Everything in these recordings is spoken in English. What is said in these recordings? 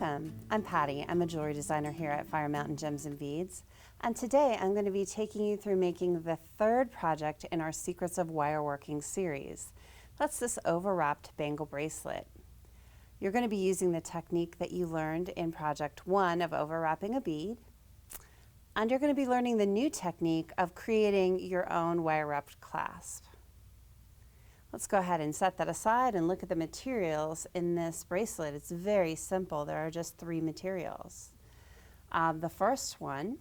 Welcome, I'm Patti. I'm a jewelry designer here at Fire Mountain Gems and Beads, and today I'm going to be taking you through making the third project in our Secrets of Wireworking series. That's this overwrapped bangle bracelet. You're going to be using the technique that you learned in project 1 of overwrapping a bead, and you're going to be learning the new technique of creating your own wire-wrapped clasp. Let's go ahead and set that aside and look at the materials in this bracelet. It's very simple. There are just 3 materials. The first one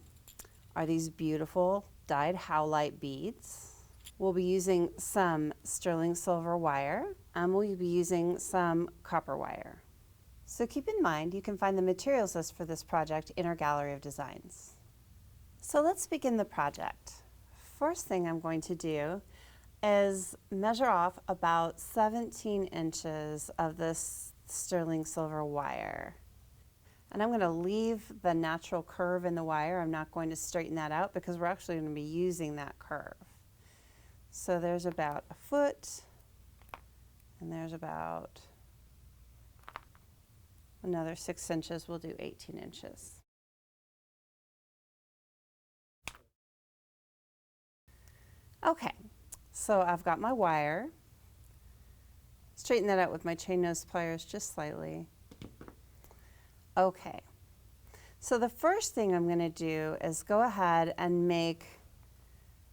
are these beautiful dyed howlite beads. We'll be using some sterling silver wire, and we'll be using some copper wire. So keep in mind, you can find the materials list for this project in our gallery of designs. So let's begin the project. First thing I'm going to do is measure off about 17 inches of this sterling silver wire. And I'm going to leave the natural curve in the wire. I'm not going to straighten that out because we're actually going to be using that curve. So there's about a foot, and there's about another 6 inches. We'll do 18 inches. Okay. So I've got my wire, straighten that out with my chain nose pliers just slightly. Okay, so the first thing I'm going to do is go ahead and make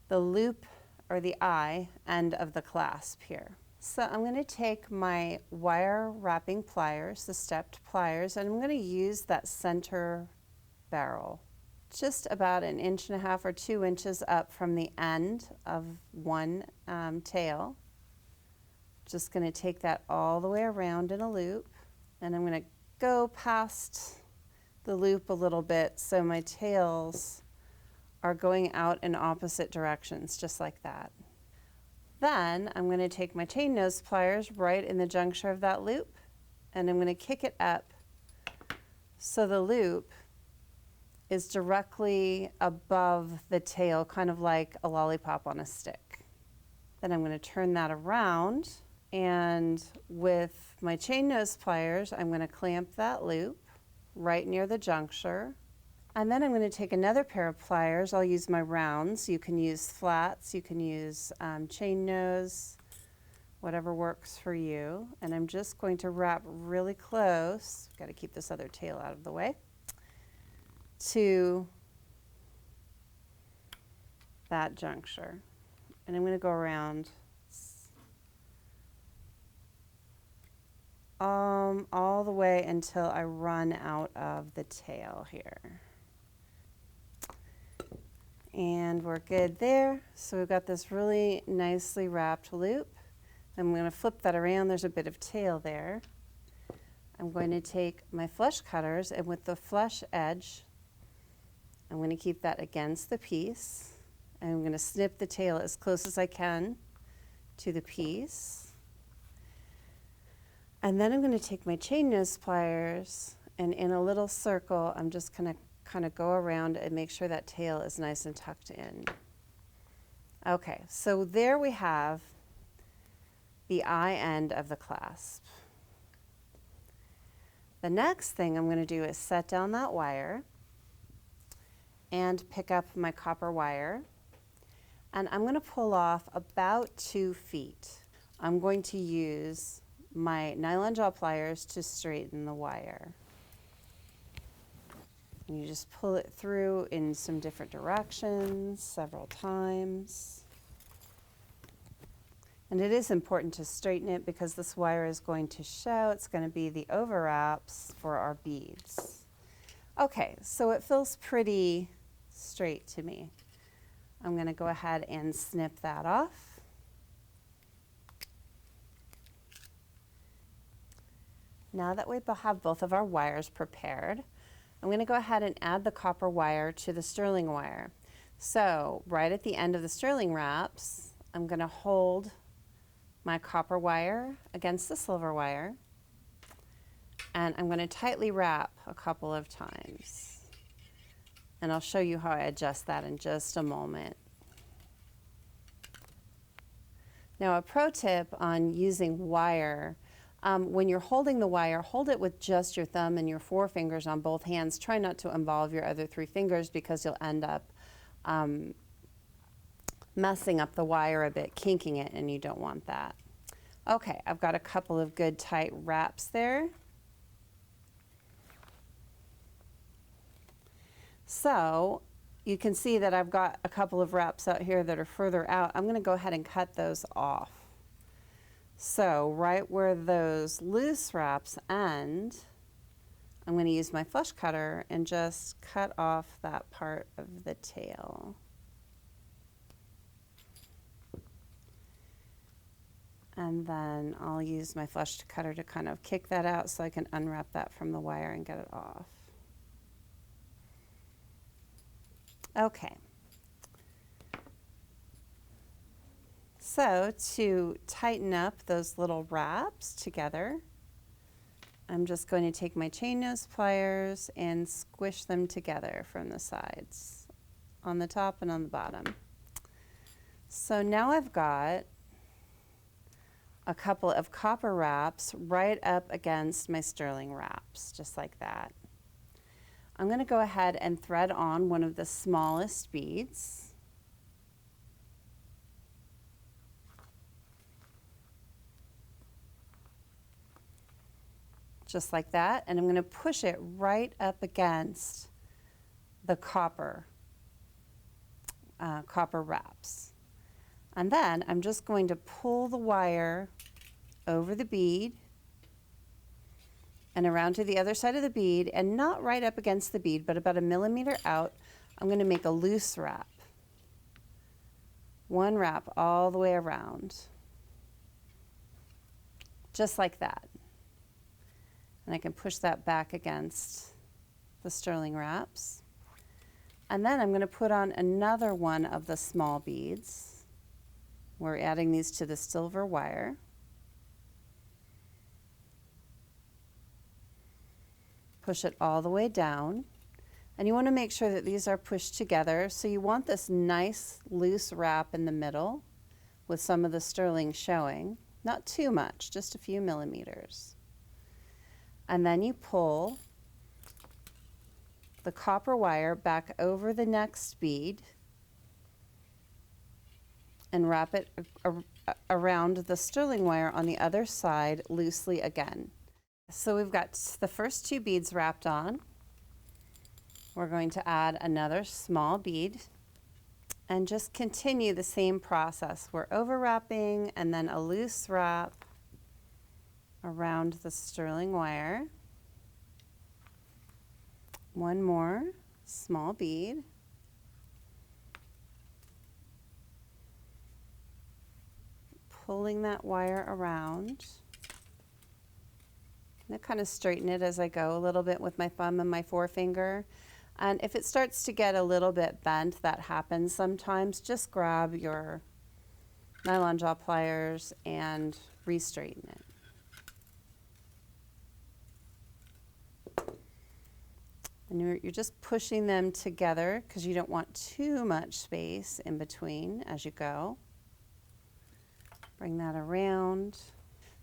the loop or the eye end of the clasp here. So I'm going to take my wire wrapping pliers, the stepped pliers, and I'm going to use that center barrel, just about 1.5 inches or 2 inches up from the end of one tail. Just going to take that all the way around in a loop, and I'm going to go past the loop a little bit so my tails are going out in opposite directions, just like that. Then I'm going to take my chain nose pliers right in the juncture of that loop, and I'm going to kick it up so the loop is directly above the tail, kind of like a lollipop on a stick. Then I'm going to turn that around, and with my chain nose pliers, I'm going to clamp that loop right near the juncture. And then I'm going to take another pair of pliers. I'll use my rounds. You can use flats, you can use chain nose, whatever works for you. And I'm just going to wrap really close. Got to keep this other tail out of the way, to that juncture. And I'm going to go around all the way until I run out of the tail here. And we're good there. So we've got this really nicely wrapped loop. I'm going to flip that around. There's a bit of tail there. I'm going to take my flush cutters, and with the flush edge, I'm going to keep that against the piece. And I'm going to snip the tail as close as I can to the piece. And then I'm going to take my chain nose pliers, and in a little circle, I'm just going to kind of go around and make sure that tail is nice and tucked in. Okay, so there we have the eye end of the clasp. The next thing I'm going to do is set down that wire and pick up my copper wire, and I'm going to pull off about 2 feet. I'm going to use my nylon jaw pliers to straighten the wire. And you just pull it through in some different directions several times. And it is important to straighten it because this wire is going to show. It's going to be the overwraps for our beads. Okay, so it feels pretty straight to me. I'm going to go ahead and snip that off. Now that we have both of our wires prepared, I'm going to go ahead and add the copper wire to the sterling wire. So right at the end of the sterling wraps, I'm going to hold my copper wire against the silver wire, and I'm going to tightly wrap a couple of times. And I'll show you how I adjust that in just a moment. Now, a pro tip on using wire When you're holding the wire, hold it with just your thumb and your forefingers on both hands. Try not to involve your other 3 fingers because you'll end up messing up the wire a bit, kinking it, and you don't want that. Okay, I've got a couple of good tight wraps there. So you can see that I've got a couple of wraps out here that are further out. I'm going to go ahead and cut those off. So right where those loose wraps end, I'm going to use my flush cutter and just cut off that part of the tail. And then I'll use my flush cutter to kind of kick that out so I can unwrap that from the wire and get it off. Okay. So to tighten up those little wraps together, I'm just going to take my chain nose pliers and squish them together from the sides, on the top and on the bottom. So now I've got a couple of copper wraps right up against my sterling wraps, just like that. I'm going to go ahead and thread on one of the smallest beads. Just like that, and I'm going to push it right up against the copper wraps. And then I'm just going to pull the wire over the bead and around to the other side of the bead, and not right up against the bead, but about 1 millimeter out. I'm going to make a loose wrap. One wrap all the way around. Just like that. And I can push that back against the sterling wraps. And then I'm going to put on another one of the small beads. We're adding these to the silver wire. Push it all the way down. And you want to make sure that these are pushed together. So you want this nice loose wrap in the middle with some of the sterling showing. Not too much, just a few millimeters. And then you pull the copper wire back over the next bead and wrap it around the sterling wire on the other side loosely again. So we've got the first 2 beads wrapped on. We're going to add another small bead and just continue the same process. We're overwrapping and then a loose wrap around the sterling wire. One more small bead. Pulling that wire around. And kind of straighten it as I go a little bit with my thumb and my forefinger. And if it starts to get a little bit bent, that happens sometimes, just grab your nylon jaw pliers and re-straighten it. And you're just pushing them together because you don't want too much space in between as you go. Bring that around.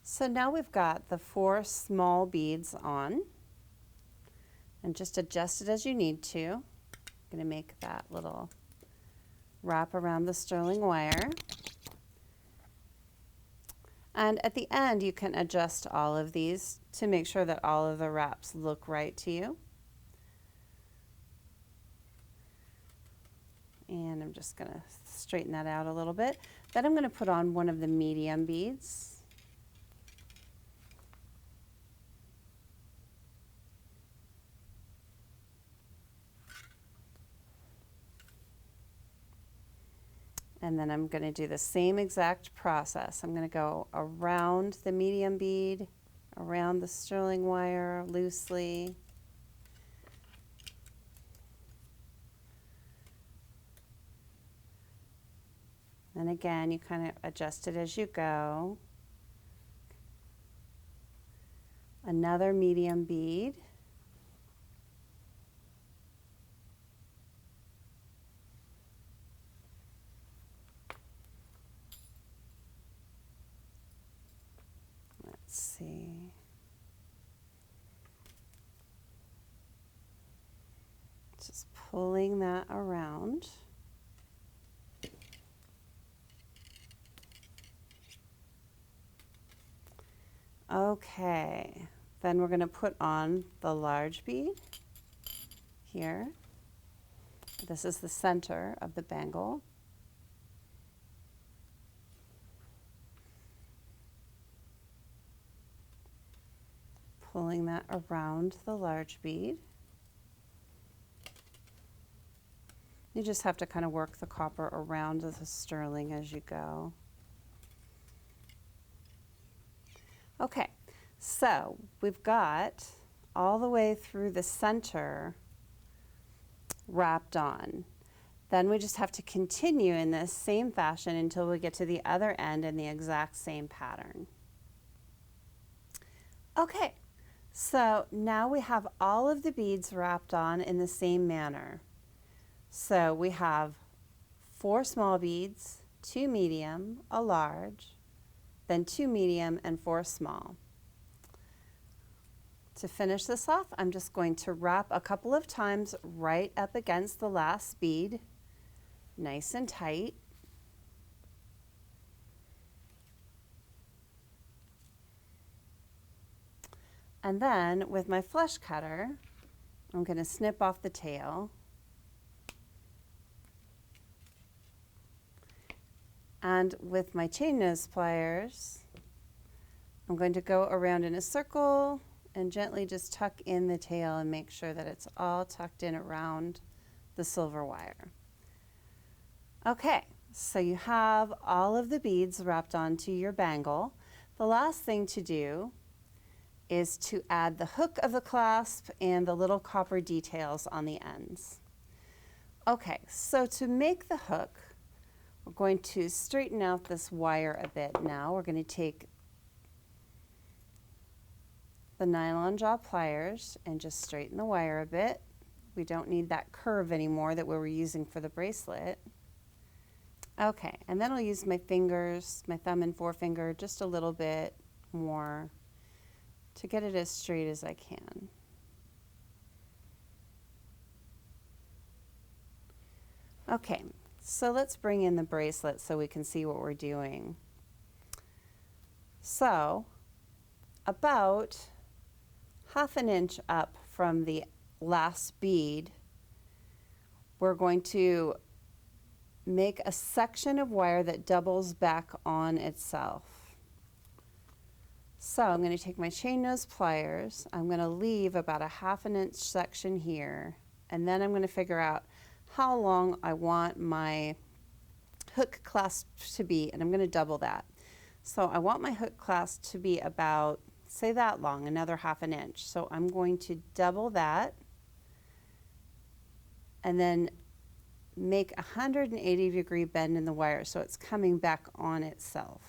So now we've got the 4 small beads on, and just adjust it as you need to. I'm going to make that little wrap around the sterling wire. And at the end you can adjust all of these to make sure that all of the wraps look right to you. And I'm just going to straighten that out a little bit. Then I'm going to put on one of the medium beads. And then I'm going to do the same exact process. I'm going to go around the medium bead, around the sterling wire loosely. And again, you kind of adjust it as you go. Another medium bead. Let's see. Just pulling that around. Okay, then we're going to put on the large bead here. This is the center of the bangle. Pulling that around the large bead. You just have to kind of work the copper around the sterling as you go. Okay, so we've got all the way through the center wrapped on. Then we just have to continue in this same fashion until we get to the other end in the exact same pattern. Okay, so now we have all of the beads wrapped on in the same manner. So we have 4 small beads, 2 medium, a large, then 2 medium and 4 small. To finish this off, I'm just going to wrap a couple of times right up against the last bead, nice and tight. And then with my flush cutter, I'm going to snip off the tail. And with my chain nose pliers, I'm going to go around in a circle and gently just tuck in the tail and make sure that it's all tucked in around the silver wire. Okay, so you have all of the beads wrapped onto your bangle. The last thing to do is to add the hook of the clasp and the little copper details on the ends. Okay, so to make the hook, we're going to straighten out this wire a bit now. We're going to take the nylon jaw pliers and just straighten the wire a bit. We don't need that curve anymore that we were using for the bracelet. Okay, and then I'll use my fingers, my thumb and forefinger, just a little bit more to get it as straight as I can. Okay, so let's bring in the bracelet so we can see what we're doing. So, about 1/2 inch up from the last bead, we're going to make a section of wire that doubles back on itself. So I'm going to take my chain nose pliers, I'm going to leave about a 1/2 inch section here, and then I'm going to figure out how long I want my hook clasp to be, and I'm going to double that. So I want my hook clasp to be about, say that long, another 1/2 inch. So I'm going to double that and then make a 180-degree bend in the wire so it's coming back on itself,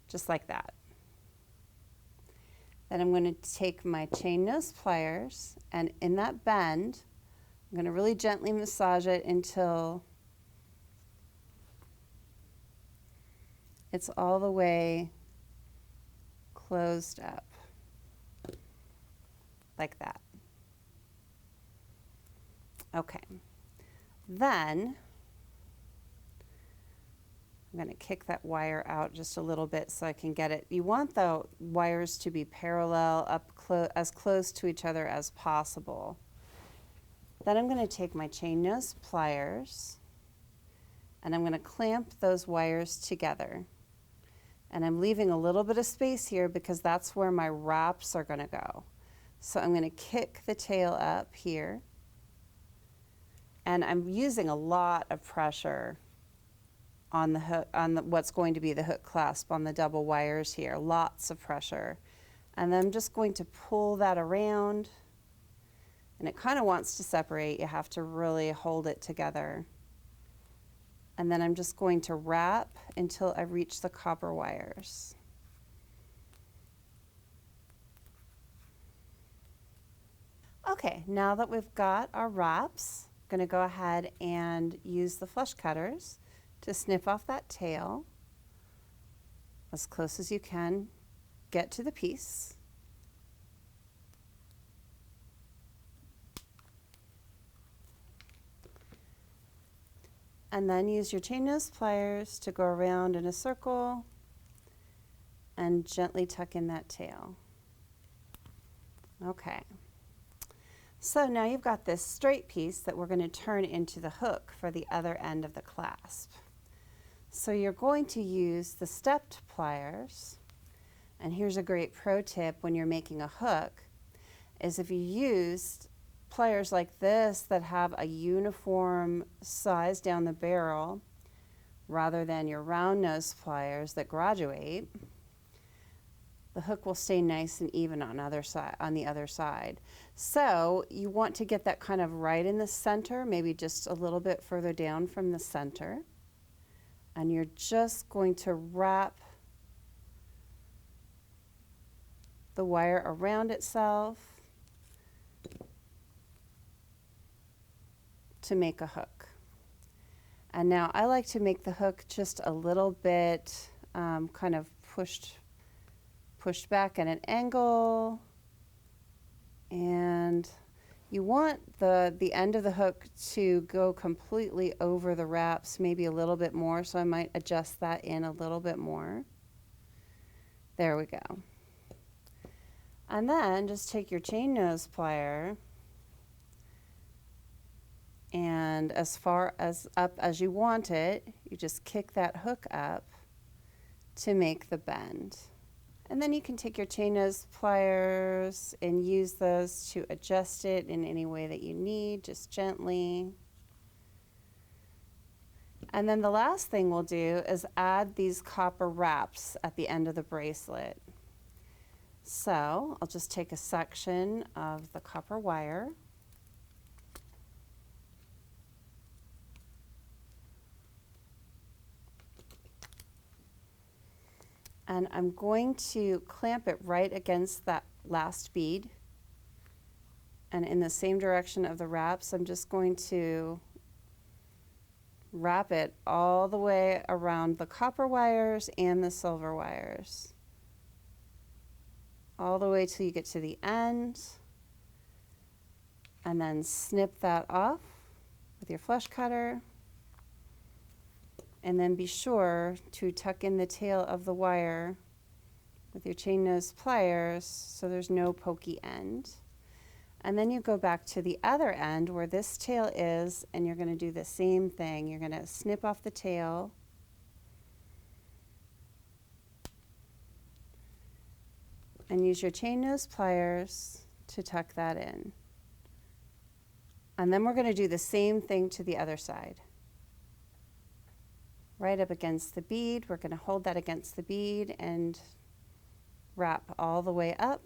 just like that. Then I'm going to take my chain nose pliers, and in that bend, I'm going to really gently massage it until it's all the way closed up, like that. Okay. Then I'm going to kick that wire out just a little bit so I can get it. You want the wires to be parallel, as close to each other as possible. Then I'm going to take my chain nose pliers and I'm going to clamp those wires together. And I'm leaving a little bit of space here because that's where my wraps are going to go. So I'm going to kick the tail up here. And I'm using a lot of pressure on the hook, on what's going to be the hook clasp on the double wires here, lots of pressure. And then I'm just going to pull that around, and it kind of wants to separate. You have to really hold it together. And then I'm just going to wrap until I reach the copper wires. Okay, now that we've got our wraps, I'm going to go ahead and use the flush cutters to snip off that tail as close as you can. Get to the piece. And then use your chain nose pliers to go around in a circle and gently tuck in that tail. Okay. So now you've got this straight piece that we're going to turn into the hook for the other end of the clasp. So you're going to use the stepped pliers. And here's a great pro tip when you're making a hook, is if you used pliers like this that have a uniform size down the barrel rather than your round nose pliers that graduate, the hook will stay nice and even on the other side. So you want to get that kind of right in the center, maybe just a little bit further down from the center. And you're just going to wrap the wire around itself to make a hook. And now I like to make the hook just a little bit kind of pushed back at an angle, and you want the end of the hook to go completely over the wraps, maybe a little bit more, so I might adjust that in a little bit more. There we go. And then just take your chain nose plier and as far as up as you want it, you just kick that hook up to make the bend. And then you can take your chain nose pliers and use those to adjust it in any way that you need, just gently. And then the last thing we'll do is add these copper wraps at the end of the bracelet. So I'll just take a section of the copper wire and I'm going to clamp it right against that last bead, and in the same direction of the wraps I'm just going to wrap it all the way around the copper wires and the silver wires, all the way till you get to the end, and then snip that off with your flush cutter, and then be sure to tuck in the tail of the wire with your chain nose pliers so there's no pokey end. And then you go back to the other end where this tail is, and you're going to do the same thing. You're going to snip off the tail, and use your chain nose pliers to tuck that in. And then we're going to do the same thing to the other side. Right up against the bead, we're going to hold that against the bead and wrap all the way up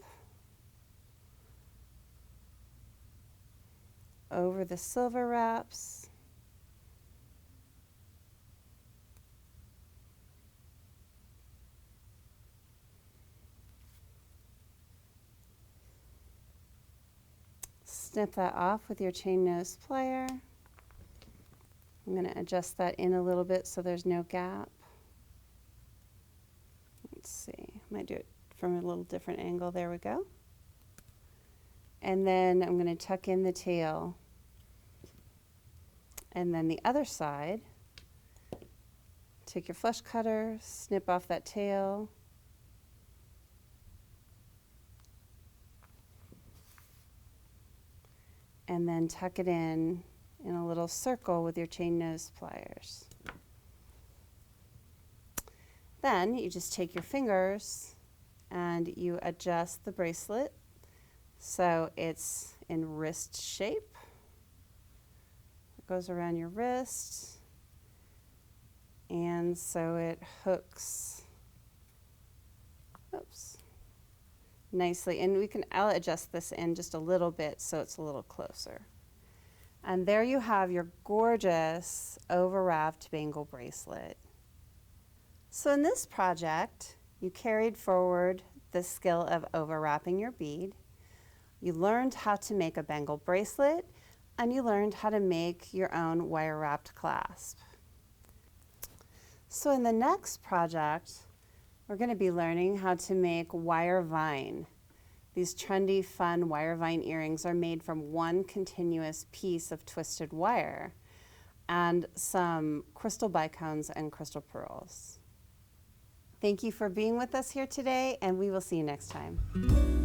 over the silver wraps. Snip that off with your chain nose plier. I'm going to adjust that in a little bit so there's no gap. Let's see, might do it from a little different angle. There we go. And then I'm going to tuck in the tail. And then the other side, take your flush cutter, snip off that tail. And then tuck it in a little circle with your chain nose pliers. Then you just take your fingers and you adjust the bracelet so it's in wrist shape. It goes around your wrist, and so it hooks, oops, nicely. And I'll adjust this in just a little bit so it's a little closer. And there you have your gorgeous overwrapped bangle bracelet. So in this project, you carried forward the skill of overwrapping your bead. You learned how to make a bangle bracelet, and you learned how to make your own wire wrapped clasp. So in the next project, we're going to be learning how to make wire vine. These trendy, fun wire vine earrings are made from one continuous piece of twisted wire. and some crystal bicones and crystal pearls. Thank you for being with us here today, and we will see you next time.